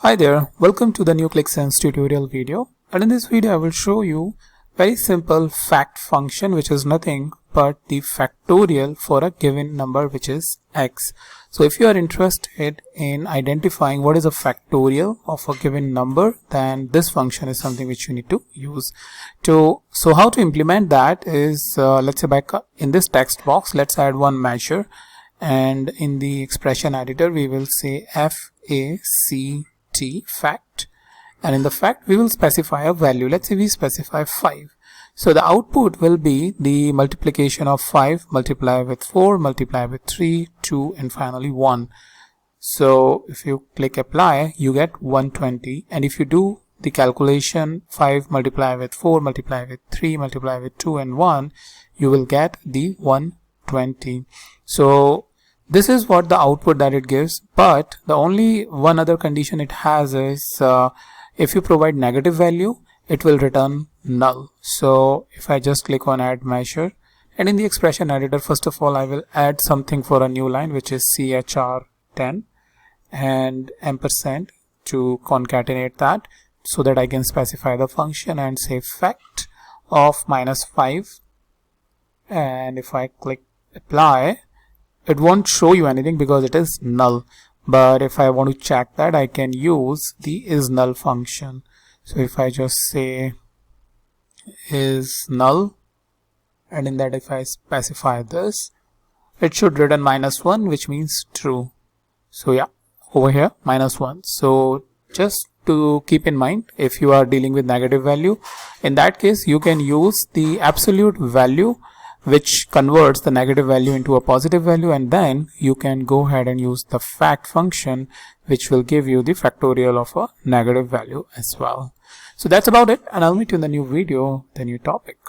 Hi there, welcome to the new Qlik Sense tutorial video, and in this video I will show you very simple fact function which is nothing but the factorial for a given number which is x. So if you are interested in identifying what is a factorial of a given number, then this function is something which you need to use. So how to implement that is, let's say back in this text box, let's add one measure, and in the expression editor we will say fact, and in the fact we will specify a value. Let's say we specify 5. So the output will be the multiplication of 5 multiplied with 4 multiplied with 3, 2 and finally 1. So if you click apply, you get 120, and if you do the calculation 5 multiplied with 4 multiplied with 3 multiplied with 2 and 1, you will get the 120. So this is what the output that it gives, but the only one other condition it has is if you provide negative value, it will return null. So if I just click on add measure, and in the expression editor, first of all I will add something for a new line which is chr10 and ampersand to concatenate that, so that I can specify the function and say fact of -5, and if I click apply, it won't show you anything because it is null. But if I want to check that, I can use the isNull function. So if I just say is null, and in that if I specify this, it should return -1, which means true. So yeah, over here -1. So just to keep in mind, if you are dealing with negative value, in that case you can use the absolute value which converts the negative value into a positive value, and then you can go ahead and use the fact function which will give you the factorial of a negative value as well. So that's about it, and I'll meet you in the new video, the new topic.